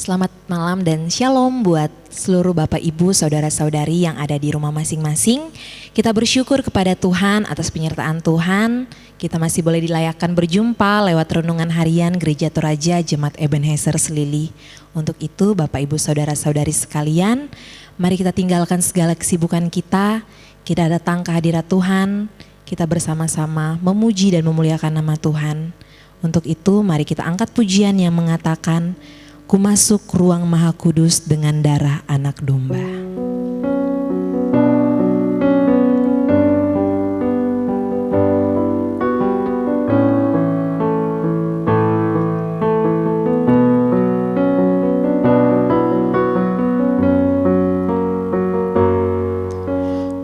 Selamat malam dan shalom buat seluruh Bapak Ibu, Saudara-saudari yang ada di rumah masing-masing. Kita bersyukur kepada Tuhan atas penyertaan Tuhan. Kita masih boleh dilayakkan berjumpa lewat renungan harian Gereja Toraja Jemaat Ebenezer Selili. Untuk itu Bapak Ibu, Saudara-saudari sekalian, mari kita tinggalkan segala kesibukan kita datang ke hadirat Tuhan, kita bersama-sama memuji dan memuliakan nama Tuhan. Untuk itu mari kita angkat pujian yang mengatakan, Ku masuk ruang Maha Kudus dengan darah anak domba.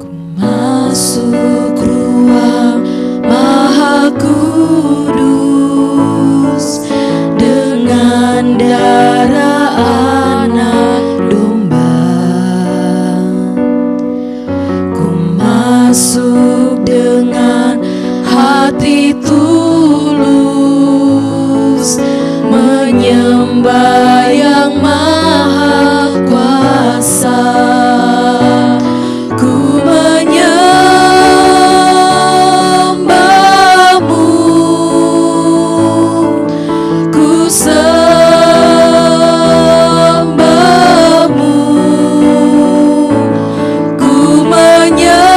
Ku masuk ruang Maha Kudus dengan darah anak domba. Ku masuk dengan hati tulus, menyembah yang maha kuasa. Ku menyembahmu, ku sembahmu, ku menyembahmu,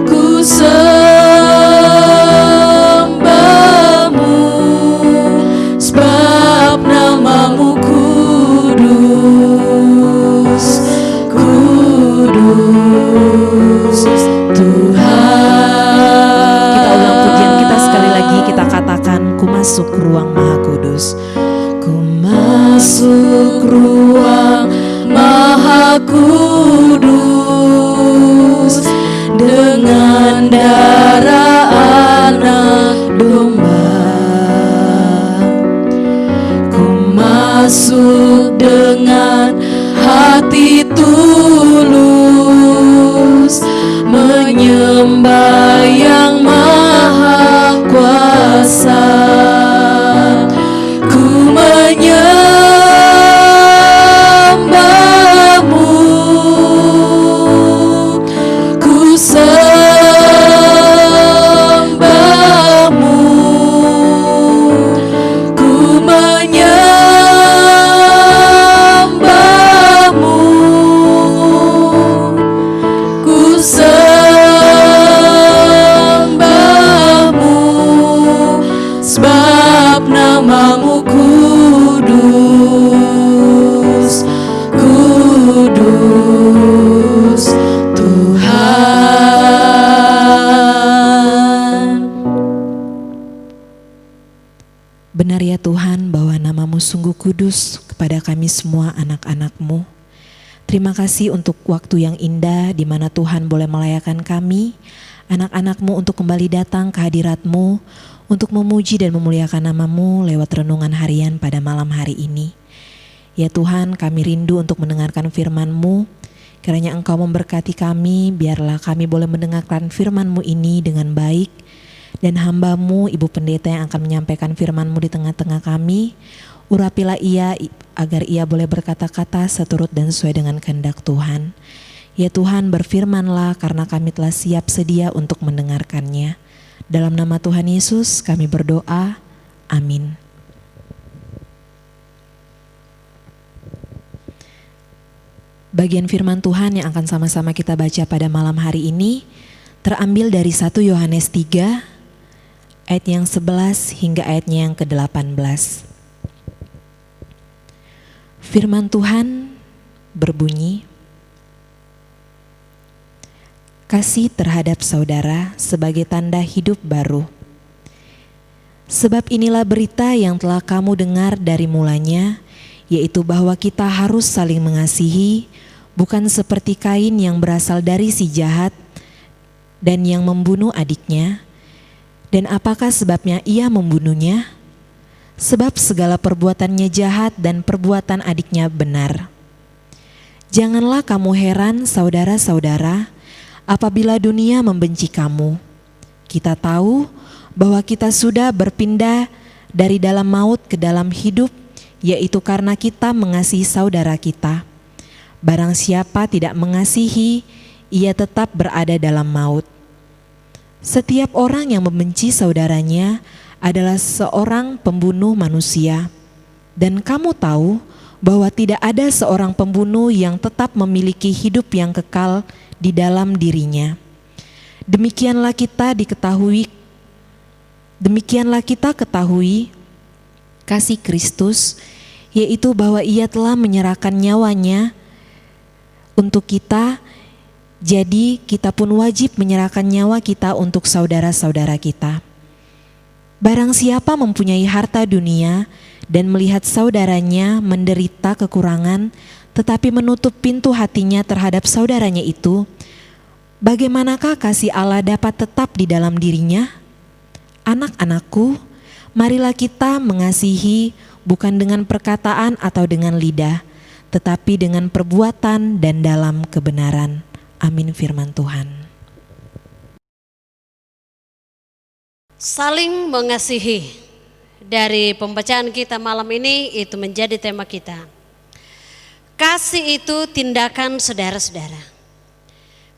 ku sembahmu, sebab namamu kudus, kudus Tuhan. Kita ulang pujian kita sekali lagi, kita katakan, Ku masuk ruang Maha Kudus. Ku masuk ruang Maha Kudus dengan darah anak domba. Ku masuk dengan hati tulus, menyembah yang maha kuasa. Ku menyembahmu, ku sembahmu, ku menyembahmu, ku sembahmu, sebab namamu kudus, kudus Tuhan. Benar ya Tuhan bahwa namamu sungguh kudus kepada kami semua anak-anak-Mu. Terima kasih untuk waktu yang indah di mana Tuhan boleh melayakkan kami, anak-anak-Mu, untuk kembali datang ke hadirat-Mu, untuk memuji dan memuliakan nama-Mu lewat renungan harian pada malam hari ini. Ya Tuhan, kami rindu untuk mendengarkan firman-Mu. Kiranya Engkau memberkati kami, biarlah kami boleh mendengarkan firman-Mu ini dengan baik. Dan hamba-Mu, Ibu Pendeta yang akan menyampaikan firman-Mu di tengah-tengah kami, urapilah ia agar ia boleh berkata-kata seturut dan sesuai dengan kehendak Tuhan. Ya Tuhan, berfirmanlah karena kami telah siap sedia untuk mendengarkannya. Dalam nama Tuhan Yesus kami berdoa, amin. Bagian firman Tuhan yang akan sama-sama kita baca pada malam hari ini terambil dari 1 Yohanes 3 ayat yang 11 hingga ayatnya yang ke-18. Firman Tuhan berbunyi, kasih terhadap saudara sebagai tanda hidup baru. Sebab inilah berita yang telah kamu dengar dari mulanya, yaitu bahwa kita harus saling mengasihi, bukan seperti Kain yang berasal dari si jahat dan yang membunuh adiknya. Dan apakah sebabnya ia membunuhnya? Sebab segala perbuatannya jahat dan perbuatan adiknya benar. Janganlah kamu heran, saudara-saudara, apabila dunia membenci kamu. Kita tahu bahwa kita sudah berpindah dari dalam maut ke dalam hidup, yaitu karena kita mengasihi saudara kita. Barang siapa tidak mengasihi, ia tetap berada dalam maut. Setiap orang yang membenci saudaranya adalah seorang pembunuh manusia. Dan kamu tahu bahwa tidak ada seorang pembunuh yang tetap memiliki hidup yang kekal di dalam dirinya. Demikianlah kita ketahui kasih Kristus, yaitu bahwa Ia telah menyerahkan nyawanya untuk kita. Jadi kita pun wajib menyerahkan nyawa kita untuk saudara-saudara kita. Barang siapa mempunyai harta dunia dan melihat saudaranya menderita kekurangan, tetapi menutup pintu hatinya terhadap saudaranya itu, bagaimanakah kasih Allah dapat tetap di dalam dirinya? Anak-anakku, marilah kita mengasihi bukan dengan perkataan atau dengan lidah, tetapi dengan perbuatan dan dalam kebenaran. Amin firman Tuhan. Saling mengasihi. Dari pembacaan kita malam ini itu menjadi tema kita. Kasih itu tindakan saudara-saudara.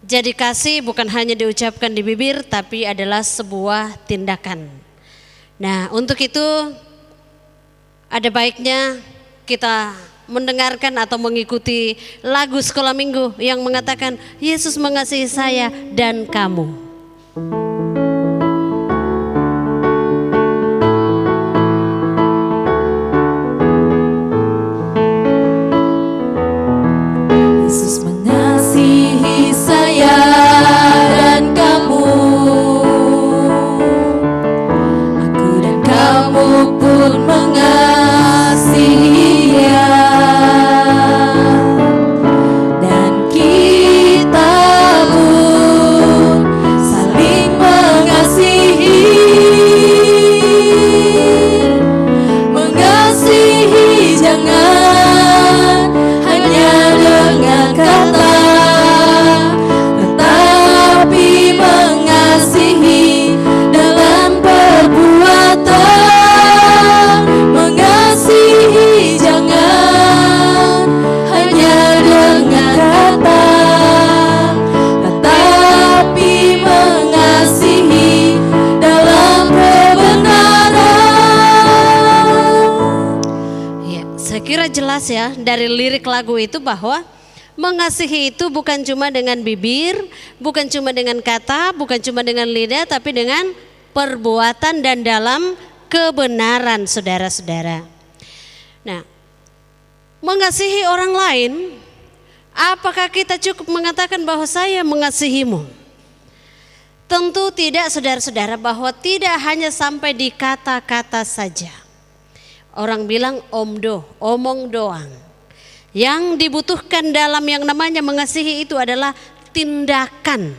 Jadi kasih bukan hanya diucapkan di bibir, tapi adalah sebuah tindakan. Nah, untuk itu ada baiknya kita mendengarkan atau mengikuti lagu sekolah minggu yang mengatakan Yesus mengasihi saya dan kamu. Yesus mengasihi saya dan kamu. Aku dan kamu pun mengasihi Dia. Dan kita pun saling mengasihi. Mengasihi jangan hanya dengan kata, tetapi mengasihi dalam perbuatan. Mengasihi jangan hanya dengan kata, tetapi mengasihi dalam kebenaran. Ya, saya kira jelas ya dari lirik lagu itu bahwa mengasihi itu bukan cuma dengan bibir, bukan cuma dengan kata, bukan cuma dengan lidah, tapi dengan perbuatan dan dalam kebenaran, saudara-saudara. Nah, mengasihi orang lain, apakah kita cukup mengatakan bahwa saya mengasihimu? Tentu tidak, saudara-saudara, bahwa tidak hanya sampai di kata-kata saja. Orang bilang omong doang. Yang dibutuhkan dalam yang namanya mengasihi itu adalah tindakan.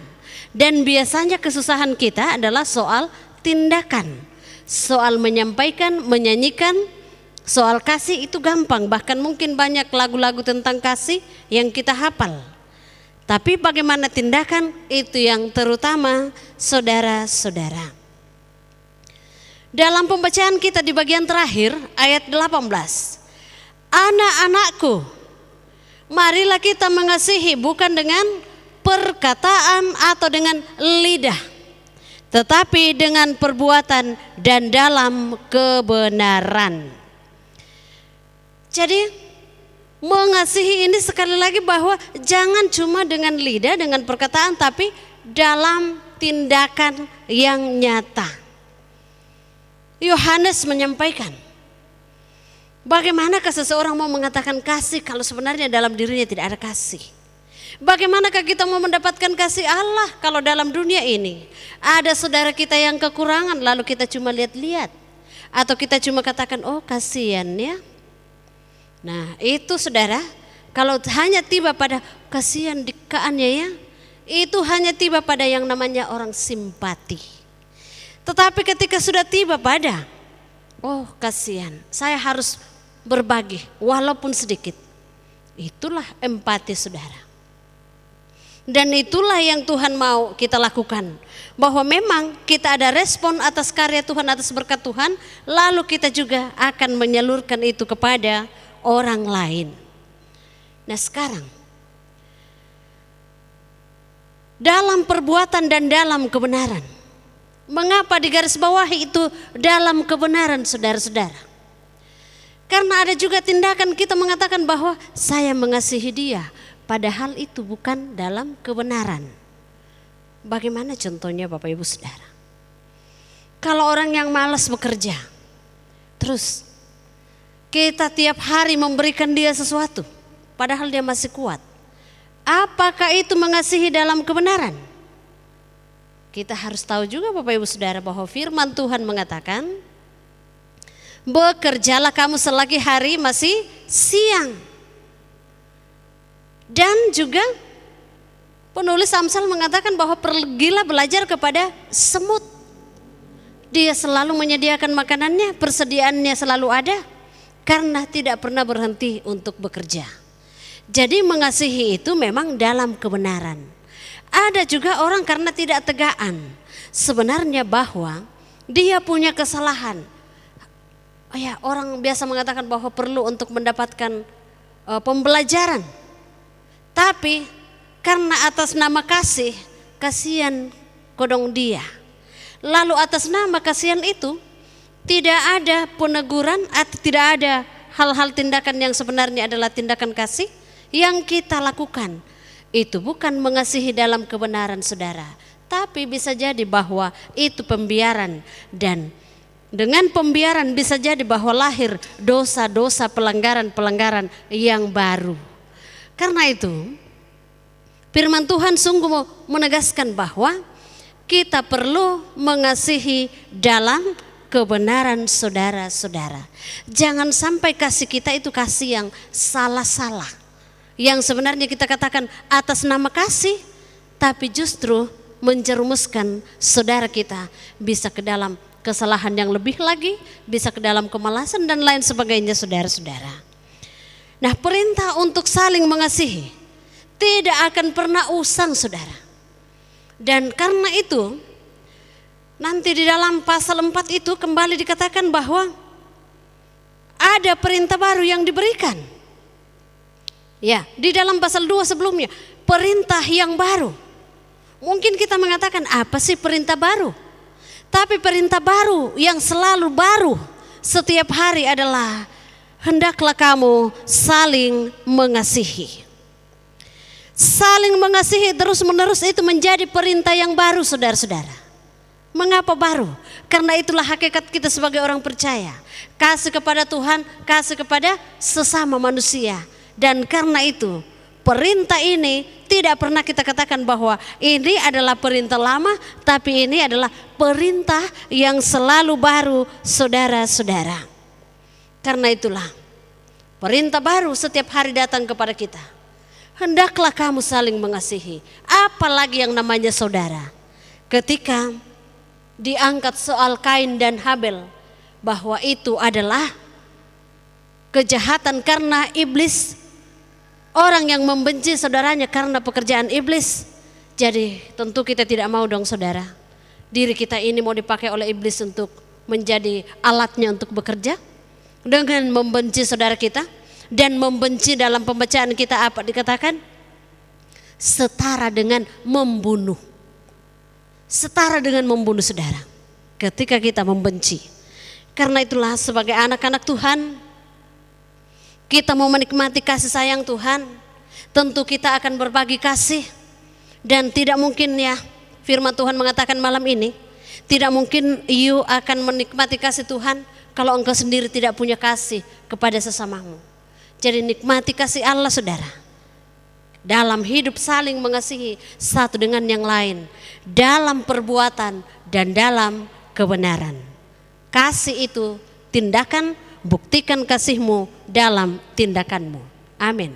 Dan biasanya kesusahan kita adalah soal tindakan. Soal menyampaikan, menyanyikan, soal kasih itu gampang. Bahkan mungkin banyak lagu-lagu tentang kasih yang kita hafal. Tapi bagaimana tindakan itu yang terutama, saudara-saudara. Dalam pembacaan kita di bagian terakhir ayat 18. Anak-anakku, marilah kita mengasihi bukan dengan perkataan atau dengan lidah, tetapi dengan perbuatan dan dalam kebenaran. Jadi mengasihi ini sekali lagi bahwa jangan cuma dengan lidah, dengan perkataan, tapi dalam tindakan yang nyata. Yohanes menyampaikan, bagaimanakah seseorang mau mengatakan kasih kalau sebenarnya dalam dirinya tidak ada kasih? Bagaimanakah kita mau mendapatkan kasih Allah kalau dalam dunia ini ada saudara kita yang kekurangan lalu kita cuma lihat-lihat, atau kita cuma katakan oh kasihan ya. Nah itu saudara, kalau hanya tiba pada kasihan dikaannya ya, itu hanya tiba pada yang namanya orang simpati. Tetapi ketika sudah tiba pada oh kasihan, saya harus berbagi walaupun sedikit, itulah empati saudara. Dan itulah yang Tuhan mau kita lakukan. Bahwa memang kita ada respon atas karya Tuhan, atas berkat Tuhan, lalu kita juga akan menyalurkan itu kepada orang lain. Nah sekarang, dalam perbuatan dan dalam kebenaran. Mengapa digarisbawahi itu dalam kebenaran, saudara-saudara? Karena ada juga tindakan kita mengatakan bahwa saya mengasihi dia, padahal itu bukan dalam kebenaran. Bagaimana contohnya Bapak Ibu Saudara? Kalau orang yang malas bekerja, terus kita tiap hari memberikan dia sesuatu, padahal dia masih kuat. Apakah itu mengasihi dalam kebenaran? Kita harus tahu juga Bapak Ibu Saudara bahwa firman Tuhan mengatakan, bekerjalah kamu selagi hari masih siang. Dan juga penulis Amsal mengatakan bahwa pergilah belajar kepada semut. Dia selalu menyediakan makanannya, persediaannya selalu ada, karena tidak pernah berhenti untuk bekerja. Jadi mengasihi itu memang dalam kebenaran. Ada juga orang karena tidak tegaan, sebenarnya bahwa dia punya kesalahan. Ya, orang biasa mengatakan bahwa perlu untuk mendapatkan pembelajaran. Tapi karena atas nama kasih, kasihan kodong dia. Lalu atas nama kasihan itu tidak ada peneguran atau tidak ada hal-hal tindakan yang sebenarnya adalah tindakan kasih yang kita lakukan. Itu bukan mengasihi dalam kebenaran, saudara. Tapi bisa jadi bahwa itu pembiaran, dan dengan pembiaran bisa jadi bahwa lahir dosa-dosa, pelanggaran-pelanggaran yang baru. Karena itu firman Tuhan sungguh menegaskan bahwa kita perlu mengasihi dalam kebenaran, saudara-saudara. Jangan sampai kasih kita itu kasih yang salah-salah, yang sebenarnya kita katakan atas nama kasih, tapi justru menjerumuskan saudara kita bisa ke dalam kesalahan yang lebih lagi, bisa ke dalam kemalasan dan lain sebagainya, saudara-saudara. Nah, perintah untuk saling mengasihi tidak akan pernah usang, saudara. Dan karena itu nanti di dalam pasal 4 itu kembali dikatakan bahwa ada perintah baru yang diberikan. Ya, di dalam pasal 2 sebelumnya, perintah yang baru. Mungkin kita mengatakan apa sih perintah baru? Tapi perintah baru yang selalu baru setiap hari adalah hendaklah kamu saling mengasihi. Saling mengasihi terus-menerus itu menjadi perintah yang baru, saudara-saudara. Mengapa baru? Karena itulah hakikat kita sebagai orang percaya. Kasih kepada Tuhan, kasih kepada sesama manusia. Dan karena itu perintah ini tidak pernah kita katakan bahwa ini adalah perintah lama, tapi ini adalah perintah yang selalu baru, saudara-saudara. Karena itulah perintah baru setiap hari datang kepada kita. Hendaklah kamu saling mengasihi. Apalagi yang namanya saudara. Ketika diangkat soal Kain dan Habel, bahwa itu adalah kejahatan karena iblis. Orang yang membenci saudaranya karena pekerjaan iblis. Jadi tentu kita tidak mau dong, saudara, diri kita ini mau dipakai oleh iblis untuk menjadi alatnya untuk bekerja. Dengan membenci saudara kita, dan membenci dalam pembacaan kita apa dikatakan? Setara dengan membunuh. Setara dengan membunuh, saudara, ketika kita membenci. Karena itulah sebagai anak-anak Tuhan, kita mau menikmati kasih sayang Tuhan, tentu kita akan berbagi kasih. Dan tidak mungkin, ya, firman Tuhan mengatakan malam ini, tidak mungkin you akan menikmati kasih Tuhan kalau engkau sendiri tidak punya kasih kepada sesamamu. Jadi nikmati kasih Allah, saudara, dalam hidup saling mengasihi satu dengan yang lain, dalam perbuatan dan dalam kebenaran. Kasih itu tindakan, buktikan kasihmu dalam tindakanmu. Amin.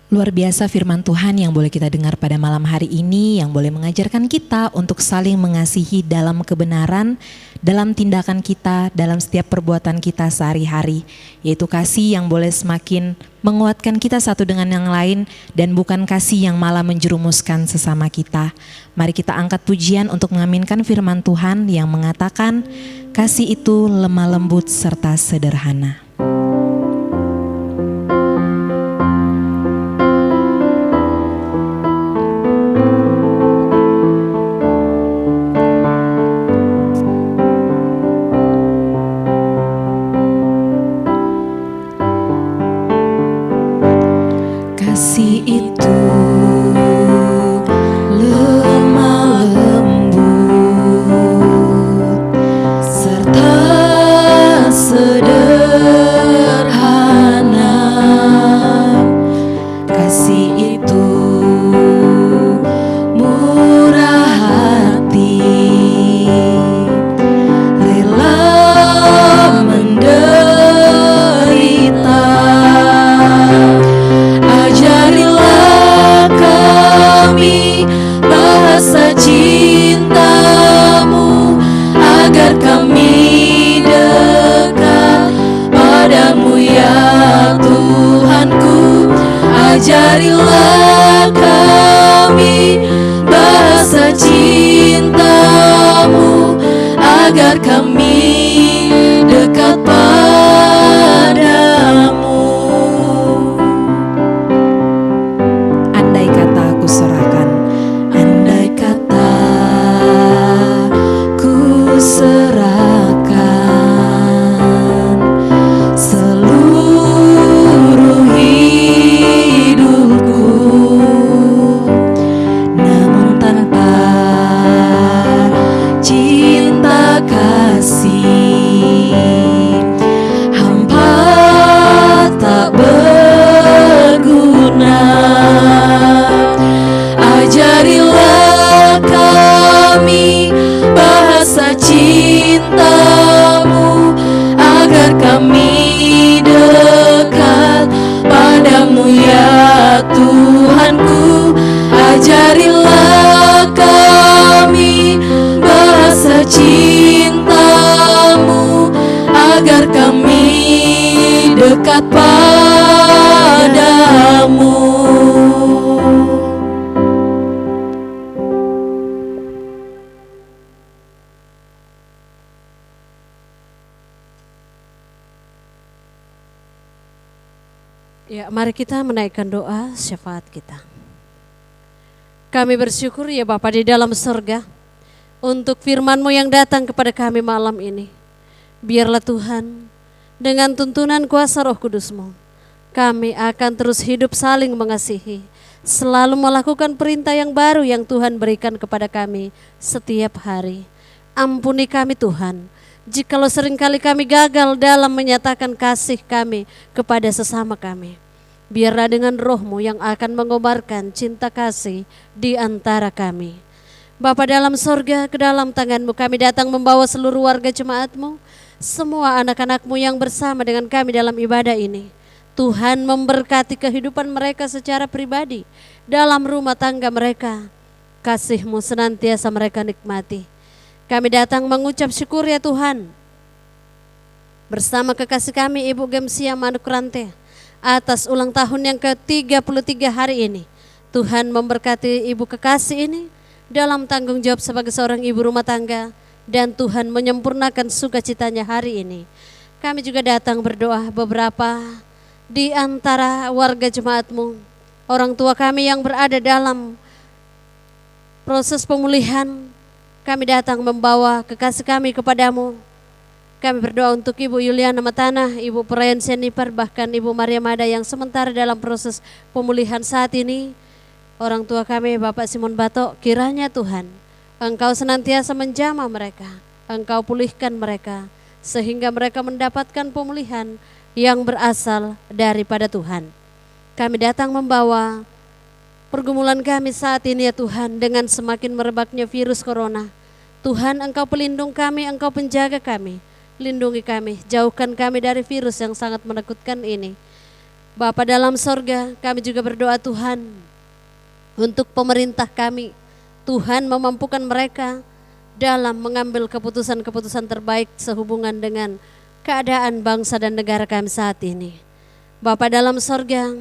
Luar biasa firman Tuhan yang boleh kita dengar pada malam hari ini, yang boleh mengajarkan kita untuk saling mengasihi dalam kebenaran, dalam tindakan kita, dalam setiap perbuatan kita sehari-hari. Yaitu kasih yang boleh semakin menguatkan kita satu dengan yang lain, dan bukan kasih yang malah menjerumuskan sesama kita. Mari kita angkat pujian untuk mengaminkan firman Tuhan yang mengatakan, kasih itu lemah lembut serta sederhana. Kasih itu lemah lembut serta sederhana. Kasih itu murah hati, rela menderita. Ajarilah kami bahasa cinta-Mu, agar kami dekat padamu ya Tuhanku. Ajarilah kami bahasa cinta-Mu, agar kami dekat padamu. Andai kata ku serahkan, andai kata ku serahkan seluruh hidupku, namun tanpa cinta kasih hampa tak berguna. Ajarilah kami bahasa cinta-Mu, agar kami dekat padamu ya Tuhanku. Ajarilah kami bahasa cinta-Mu, agar kami dekat padamu. Ya, mari kita menaikkan doa syafaat kita. Kami bersyukur ya Bapa di dalam surga untuk firman-Mu yang datang kepada kami malam ini. Biarlah Tuhan, dengan tuntunan kuasa Roh Kudus-Mu, kami akan terus hidup saling mengasihi, selalu melakukan perintah yang baru yang Tuhan berikan kepada kami setiap hari. Ampuni kami Tuhan, jikalau seringkali kami gagal dalam menyatakan kasih kami kepada sesama kami. Biarlah dengan Roh-Mu yang akan mengobarkan cinta kasih di antara kami. Bapa dalam sorga, ke dalam tangan-Mu kami datang membawa seluruh warga jemaat-Mu, semua anak-anak-Mu yang bersama dengan kami dalam ibadah ini. Tuhan memberkati kehidupan mereka secara pribadi, dalam rumah tangga mereka. Kasih-Mu senantiasa mereka nikmati. Kami datang mengucap syukur ya Tuhan, bersama kekasih kami Ibu Gemsia Manukrante, atas ulang tahun yang ke-33 hari ini. Tuhan memberkati ibu kekasih ini dalam tanggung jawab sebagai seorang ibu rumah tangga, dan Tuhan menyempurnakan sukacitanya hari ini. Kami juga datang berdoa beberapa di antara warga jemaat-Mu, orang tua kami yang berada dalam proses pemulihan. Kami datang membawa kekasih kami kepadamu. Kami berdoa untuk Ibu Yuliana Matana, Ibu Perayan Senipar, bahkan Ibu Maria Mada yang sementara dalam proses pemulihan saat ini. Orang tua kami Bapak Simon Batok, kiranya Tuhan Engkau senantiasa menjamah mereka, Engkau pulihkan mereka, sehingga mereka mendapatkan pemulihan yang berasal daripada Tuhan. Kami datang membawa pergumulan kami saat ini ya Tuhan, dengan semakin merebaknya virus corona. Tuhan, Engkau pelindung kami, Engkau penjaga kami. Lindungi kami, jauhkan kami dari virus yang sangat menakutkan ini. Bapa dalam sorga, kami juga berdoa Tuhan untuk pemerintah kami. Tuhan memampukan mereka dalam mengambil keputusan-keputusan terbaik sehubungan dengan keadaan bangsa dan negara kami saat ini. Bapa dalam sorga,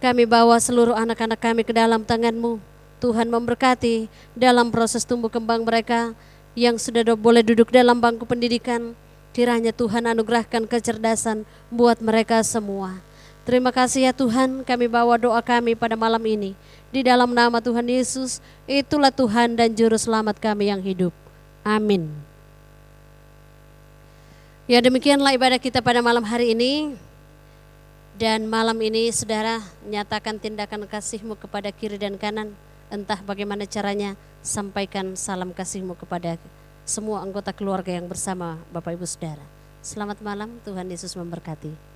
kami bawa seluruh anak-anak kami ke dalam tangan-Mu. Tuhan memberkati dalam proses tumbuh kembang mereka yang sudah boleh duduk dalam bangku pendidikan. Kiranya Tuhan anugerahkan kecerdasan buat mereka semua. Terima kasih ya Tuhan, kami bawa doa kami pada malam ini. Di dalam nama Tuhan Yesus, itulah Tuhan dan Juru Selamat kami yang hidup. Amin. Ya demikianlah ibadah kita pada malam hari ini. Dan malam ini saudara nyatakan tindakan kasih-Mu kepada kiri dan kanan. Entah bagaimana caranya, sampaikan salam kasih-Mu kepada semua anggota keluarga yang bersama Bapak Ibu Saudara. Selamat malam, Tuhan Yesus memberkati.